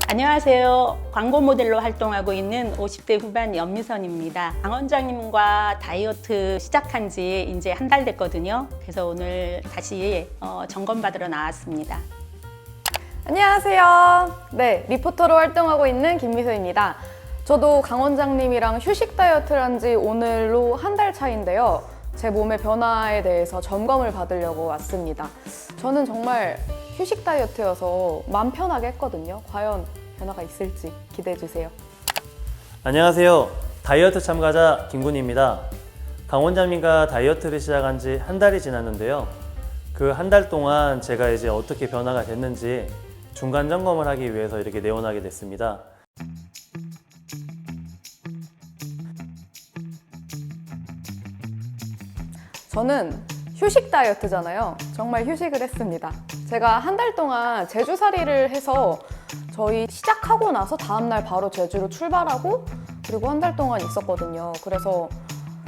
안녕하세요. 광고 모델로 활동하고 있는 50대 후반 연미선입니다. 강 원장님과 다이어트 시작한 지 이제 한 달 됐거든요. 그래서 오늘 다시 점검받으러 나왔습니다. 안녕하세요. 네, 리포터로 활동하고 있는 김미소입니다. 저도 강 원장님이랑 휴식 다이어트를 한 지 오늘로 한 달 차인데요. 제 몸의 변화에 대해서 점검을 받으려고 왔습니다. 저는 정말 휴식 다이어트여서 마음 편하게 했거든요. 과연 변화가 있을지 기대해주세요. 안녕하세요. 다이어트 참가자 김군입니다. 강 원장님과 다이어트를 시작한 지 한 달이 지났는데요. 그 한 달 동안 제가 이제 어떻게 변화가 됐는지 중간 점검을 하기 위해서 이렇게 내원하게 됐습니다. 저는 휴식 다이어트잖아요. 정말 휴식을 했습니다. 제가 한 달 동안 제주살이를 해서 저희 시작하고 나서 다음날 바로 제주로 출발하고 그리고 한 달 동안 있었거든요. 그래서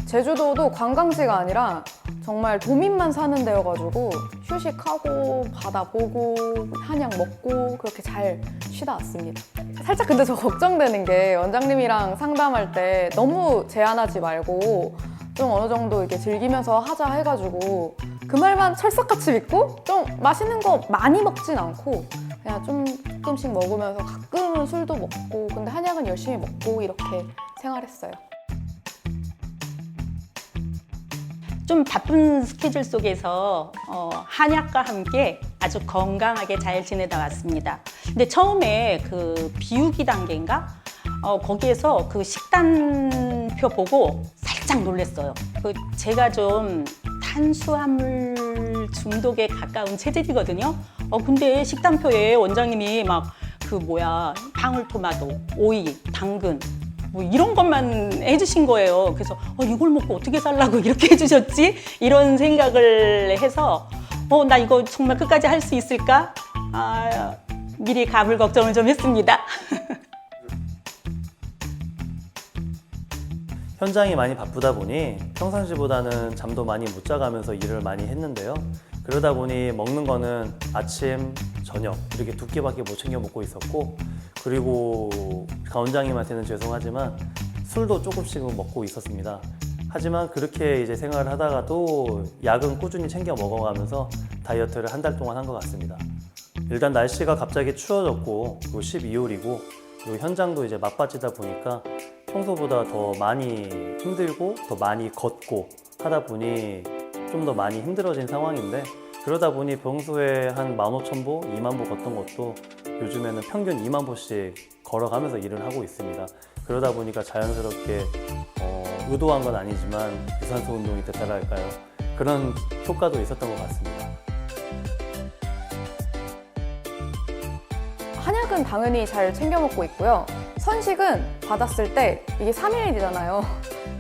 제주도도 관광지가 아니라 정말 도민만 사는 데여가지고 휴식하고 바다 보고 한약 먹고 그렇게 잘 쉬다 왔습니다. 살짝 근데 저 걱정되는 게 원장님이랑 상담할 때 너무 제한하지 말고 좀 어느 정도 이렇게 즐기면서 하자 해가지고 그 말만 철석같이 믿고 좀 맛있는 거 많이 먹진 않고 그냥 좀 조금씩 먹으면서 가끔은 술도 먹고 근데 한약은 열심히 먹고 이렇게 생활했어요. 좀 바쁜 스케줄 속에서 한약과 함께 아주 건강하게 잘 지내다 왔습니다. 근데 처음에 그 비우기 단계인가? 거기에서 그 식단표 보고 살짝 놀랐어요. 제가 좀 탄수화물 중독에 가까운 체질이거든요. 근데 식단표에 원장님이 막 방울토마토, 오이, 당근 뭐 이런 것만 해주신 거예요. 그래서 이걸 먹고 어떻게 살라고 이렇게 해주셨지? 이런 생각을 해서 나 이거 정말 끝까지 할 수 있을까? 미리 가불 걱정을 좀 했습니다. 현장이 많이 바쁘다 보니 평상시보다는 잠도 많이 못 자가면서 일을 많이 했는데요. 그러다 보니 먹는 거는 아침, 저녁 이렇게 두 끼밖에 못 챙겨 먹고 있었고 그리고 강 원장님한테는 죄송하지만 술도 조금씩은 먹고 있었습니다. 하지만 그렇게 이제 생활을 하다가도 약은 꾸준히 챙겨 먹어가면서 다이어트를 한 달 동안 한 것 같습니다. 일단 날씨가 갑자기 추워졌고 그리고 12월이고 그리고 현장도 이제 맞바지다 보니까 평소보다 더 많이 힘들고 더 많이 걷고 하다 보니 좀 더 많이 힘들어진 상황인데 그러다 보니 평소에 한 15,000보, 2만 보 걷던 것도 요즘에는 평균 2만 보씩 걸어가면서 일을 하고 있습니다. 그러다 보니까 자연스럽게 의도한 건 아니지만 유산소 운동이 됐다라 할까요? 그런 효과도 있었던 것 같습니다. 한약은 당연히 잘 챙겨 먹고 있고요. 선식은 받았을 때 이게 3일이잖아요.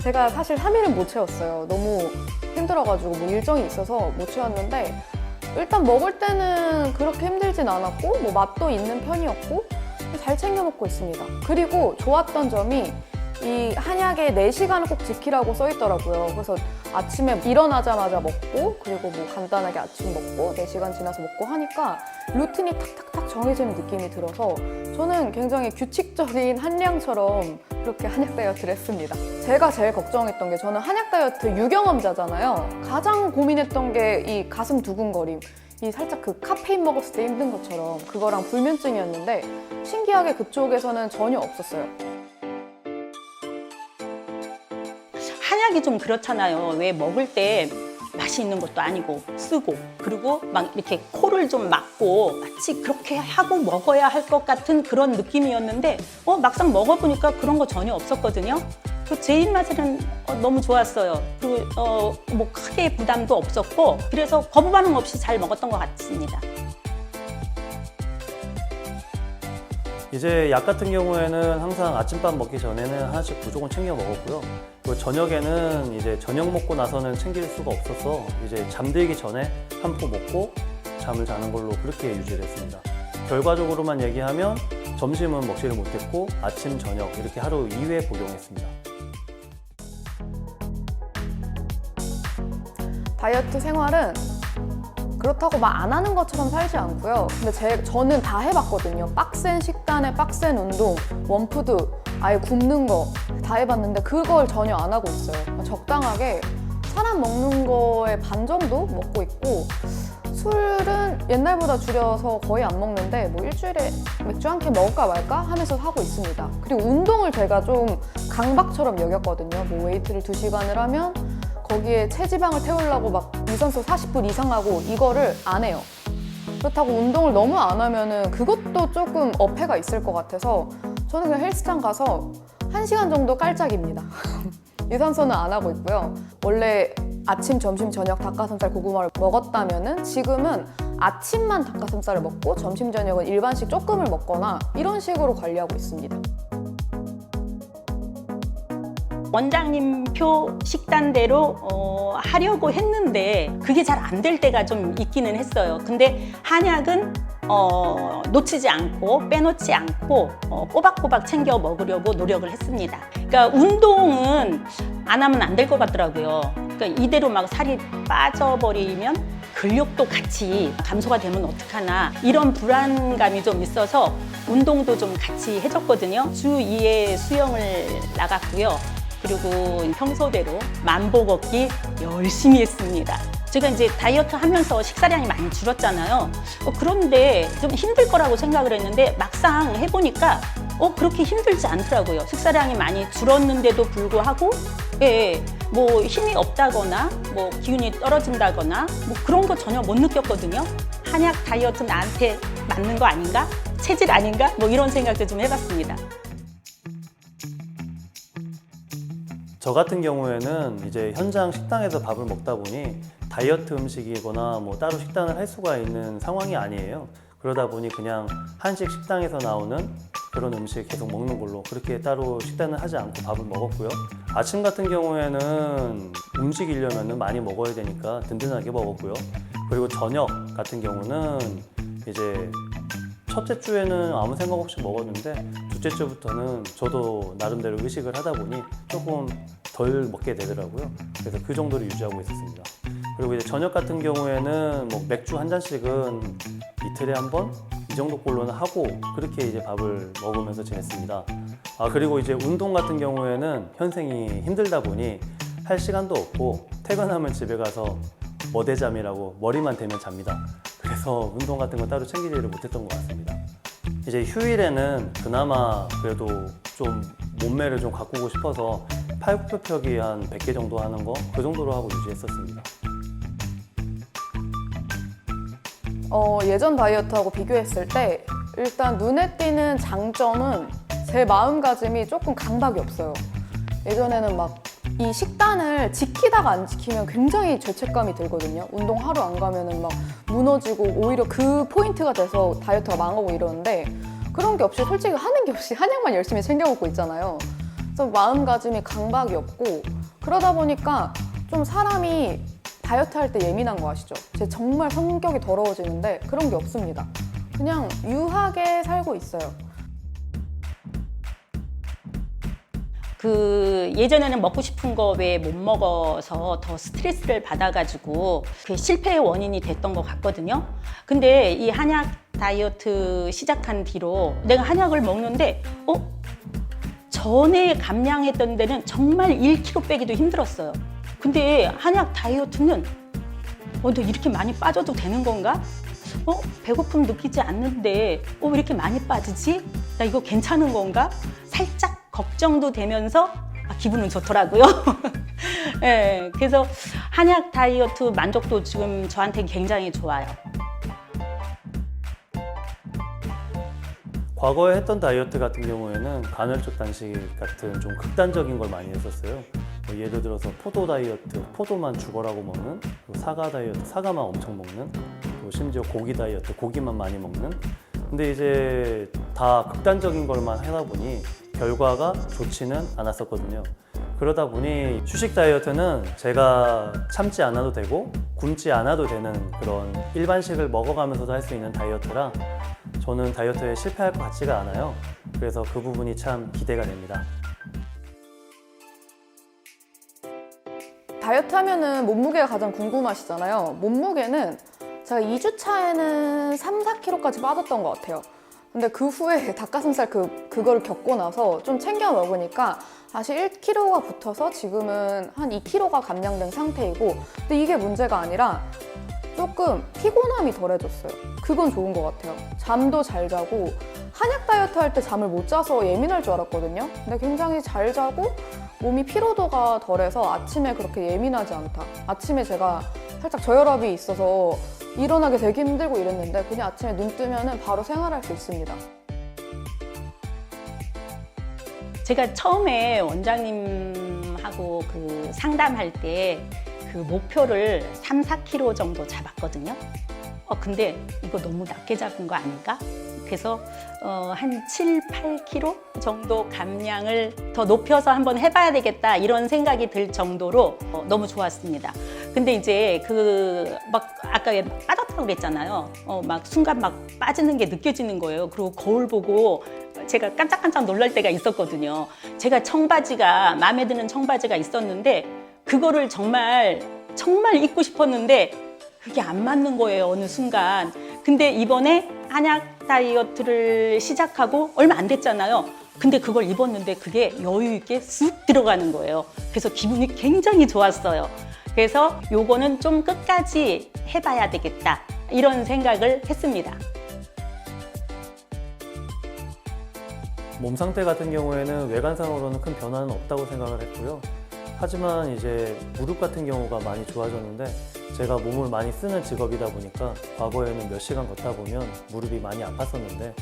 제가 사실 3일은 못 채웠어요. 너무 힘들어가지고 뭐 일정이 있어서 못 채웠는데 일단 먹을 때는 그렇게 힘들진 않았고 뭐 맛도 있는 편이었고 잘 챙겨 먹고 있습니다. 그리고 좋았던 점이 이 한약에 4시간을 꼭 지키라고 써 있더라고요. 그래서 아침에 일어나자마자 먹고 그리고 뭐 간단하게 아침 먹고 4시간 지나서 먹고 하니까 루틴이 탁탁탁 정해지는 느낌이 들어서 저는 굉장히 규칙적인 한량처럼 그렇게 한약 다이어트를 했습니다. 제가 제일 걱정했던 게 저는 한약 다이어트 유경험자잖아요. 가장 고민했던 게 이 가슴 두근거림. 이 살짝 그 카페인 먹었을 때 힘든 것처럼 그거랑 불면증이었는데 신기하게 그쪽에서는 전혀 없었어요. 한약이 좀 그렇잖아요. 왜 먹을 때 맛이 있는 것도 아니고 쓰고 그리고 막 이렇게 코를 좀 막고 마치 그렇게 하고 먹어야 할 것 같은 그런 느낌이었는데 막상 먹어보니까 그런 거 전혀 없었거든요. 제 입맛에는 너무 좋았어요. 그리고 뭐 크게 부담도 없었고 그래서 거부 반응 없이 잘 먹었던 것 같습니다. 이제 약 같은 경우에는 항상 아침밥 먹기 전에는 하나씩 무조건 챙겨 먹었고요. 그리고 저녁에는 이제 저녁 먹고 나서는 챙길 수가 없어서 이제 잠들기 전에 한 포 먹고 잠을 자는 걸로 그렇게 유지를 했습니다. 결과적으로만 얘기하면 점심은 먹지를 못했고 아침, 저녁 이렇게 하루 2회 복용했습니다. 다이어트 생활은 그렇다고 막 안 하는 것처럼 살지 않고요. 근데 저는 다 해봤거든요. 빡센 식단 극단의 빡센 운동, 원푸드, 아예 굶는 거 다 해봤는데 그걸 전혀 안 하고 있어요. 적당하게 사람 먹는 거의 반 정도 먹고 있고, 술은 옛날보다 줄여서 거의 안 먹는데 뭐 일주일에 맥주 한 캔 먹을까 말까 하면서 하고 있습니다. 그리고 운동을 제가 좀 강박처럼 여겼거든요. 뭐 웨이트를 2시간을 하면 거기에 체지방을 태우려고 막 유산소 40분 이상 하고 이거를 안 해요. 그렇다고 운동을 너무 안 하면은 그것도 조금 어폐가 있을 것 같아서 저는 그냥 헬스장 가서 1시간 정도 깔짝입니다. 유산소는 안 하고 있고요. 원래 아침, 점심, 저녁 닭가슴살, 고구마를 먹었다면은 지금은 아침만 닭가슴살을 먹고 점심, 저녁은 일반식 조금을 먹거나 이런 식으로 관리하고 있습니다. 원장님표 식단대로 하려고 했는데 그게 잘 안 될 때가 좀 있기는 했어요. 근데 한약은 놓치지 않고 빼놓지 않고 꼬박꼬박 챙겨 먹으려고 노력을 했습니다. 그러니까 운동은 안 하면 안 될 것 같더라고요. 그러니까 이대로 막 살이 빠져버리면 근력도 같이 감소가 되면 어떡하나 이런 불안감이 좀 있어서 운동도 좀 같이 해줬거든요. 주 2회 수영을 나갔고요. 그리고 평소대로 만보 걷기 열심히 했습니다. 제가 이제 다이어트 하면서 식사량이 많이 줄었잖아요. 그런데 좀 힘들 거라고 생각을 했는데 막상 해보니까 그렇게 힘들지 않더라고요. 식사량이 많이 줄었는데도 불구하고 뭐 힘이 없다거나 뭐 기운이 떨어진다거나 뭐 그런 거 전혀 못 느꼈거든요. 한약 다이어트 나한테 맞는 거 아닌가? 체질 아닌가? 뭐 이런 생각도 좀 해봤습니다. 저 같은 경우에는 이제 현장 식당에서 밥을 먹다 보니 다이어트 음식이거나 뭐 따로 식단을 할 수가 있는 상황이 아니에요. 그러다 보니 그냥 한식 식당에서 나오는 그런 음식 계속 먹는 걸로 그렇게 따로 식단을 하지 않고 밥을 먹었고요. 아침 같은 경우에는 움직이려면 많이 먹어야 되니까 든든하게 먹었고요. 그리고 저녁 같은 경우는 이제 첫째 주에는 아무 생각 없이 먹었는데 둘째 주부터는 저도 나름대로 의식을 하다 보니 조금 덜 먹게 되더라고요. 그래서 그 정도를 유지하고 있었습니다. 그리고 이제 저녁 같은 경우에는 뭐 맥주 한 잔씩은 이틀에 한 번 이 정도 꼴로는 하고 그렇게 이제 밥을 먹으면서 지냈습니다. 그리고 이제 운동 같은 경우에는 현생이 힘들다 보니 할 시간도 없고 퇴근하면 집에 가서 머대잠이라고 머리만 대면 잡니다. 그래서 운동 같은 거 따로 챙기지를 못했던 것 같습니다. 이제 휴일에는 그나마 그래도 좀 몸매를 좀 가꾸고 싶어서 팔굽혀펴기 한 100개 정도 하는 거 그 정도로 하고 유지했었습니다. 예전 다이어트하고 비교했을 때 일단 눈에 띄는 장점은 제 마음가짐이 조금 강박이 없어요. 예전에는 막 이 식단을 지키다가 안 지키면 굉장히 죄책감이 들거든요. 운동 하루 안 가면은 막 무너지고 오히려 그 포인트가 돼서 다이어트가 망하고 이러는데 그런 게 없이 솔직히 하는 게 없이 한약만 열심히 챙겨 먹고 있잖아요. 그래서 마음가짐이 강박이 없고 그러다 보니까 좀 사람이 다이어트 할 때 예민한 거 아시죠? 제 정말 성격이 더러워지는데 그런 게 없습니다. 그냥 유하게 살고 있어요. 예전에는 먹고 싶은 거 왜 못 먹어서 더 스트레스를 받아가지고 그 실패의 원인이 됐던 것 같거든요. 근데 이 한약 다이어트 시작한 뒤로 내가 한약을 먹는데 전에 감량했던 데는 정말 1kg 빼기도 힘들었어요. 근데 한약 다이어트는 너 이렇게 많이 빠져도 되는 건가? 배고픔 느끼지 않는데 왜 이렇게 많이 빠지지? 나 이거 괜찮은 건가? 살짝 걱정도 되면서 기분은 좋더라고요. 네, 그래서 한약 다이어트 만족도 지금 저한테 굉장히 좋아요. 과거에 했던 다이어트 같은 경우에는 간헐적 단식 같은 좀 극단적인 걸 많이 했었어요. 예를 들어서 포도 다이어트, 포도만 죽어라고 먹는, 사과 다이어트, 사과만 엄청 먹는, 심지어 고기 다이어트, 고기만 많이 먹는. 근데 이제 다 극단적인 걸만 하다 보니 결과가 좋지는 않았었거든요. 그러다 보니 휴식 다이어트는 제가 참지 않아도 되고 굶지 않아도 되는 그런 일반식을 먹어가면서도 할 수 있는 다이어트라 저는 다이어트에 실패할 것 같지가 않아요. 그래서 그 부분이 참 기대가 됩니다. 다이어트 하면은 몸무게가 가장 궁금하시잖아요. 몸무게는 제가 2주 차에는 3, 4kg까지 빠졌던 것 같아요. 근데 그 후에 닭가슴살 그거를 겪고 나서 좀 챙겨 먹으니까 다시 1kg가 붙어서 지금은 한 2kg가 감량된 상태이고, 근데 이게 문제가 아니라 조금 피곤함이 덜해졌어요. 그건 좋은 것 같아요. 잠도 잘 자고, 한약 다이어트 할 때 잠을 못 자서 예민할 줄 알았거든요. 근데 굉장히 잘 자고 몸이 피로도가 덜해서 아침에 그렇게 예민하지 않다. 아침에 제가 살짝 저혈압이 있어서 일어나기 되게 힘들고 이랬는데 그냥 아침에 눈 뜨면 바로 생활할 수 있습니다. 제가 처음에 원장님하고 그 상담할 때 그 목표를 3, 4kg 정도 잡았거든요. 근데 이거 너무 낮게 잡은 거 아닌가? 그래서 한 7, 8kg 정도 감량을 더 높여서 한번 해봐야 되겠다 이런 생각이 들 정도로 너무 좋았습니다. 근데 이제 그 막 아까 빠졌다고 그랬잖아요. 막 순간 막 빠지는 게 느껴지는 거예요. 그리고 거울 보고 제가 깜짝깜짝 놀랄 때가 있었거든요. 제가 청바지가 마음에 드는 청바지가 있었는데 그거를 정말 입고 싶었는데 그게 안 맞는 거예요, 어느 순간. 근데 이번에 한약 다이어트를 시작하고 얼마 안 됐잖아요. 근데 그걸 입었는데 그게 여유 있게 쑥 들어가는 거예요. 그래서 기분이 굉장히 좋았어요. 그래서 요거는 좀 끝까지 해봐야 되겠다, 이런 생각을 했습니다. 몸 상태 같은 경우에는 외관상으로는 큰 변화는 없다고 생각을 했고요. 하지만 이제 무릎 같은 경우가 많이 좋아졌는데, 제가 몸을 많이 쓰는 직업이다 보니까 과거에는 몇 시간 걷다 보면 무릎이 많이 아팠었는데,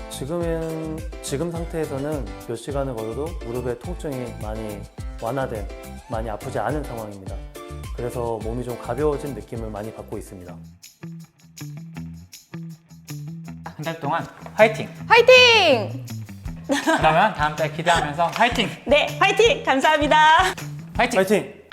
지금 상태에서는 몇 시간을 걸어도 무릎의 통증이 많이 완화된, 많이 아프지 않은 상황입니다. 그래서 몸이 좀 가벼워진 느낌을 많이 받고 있습니다. 한 달 동안 화이팅! 화이팅! 그러면 다음 달 기대하면서 화이팅! 네, 화이팅! 감사합니다. 화이팅! 파이팅!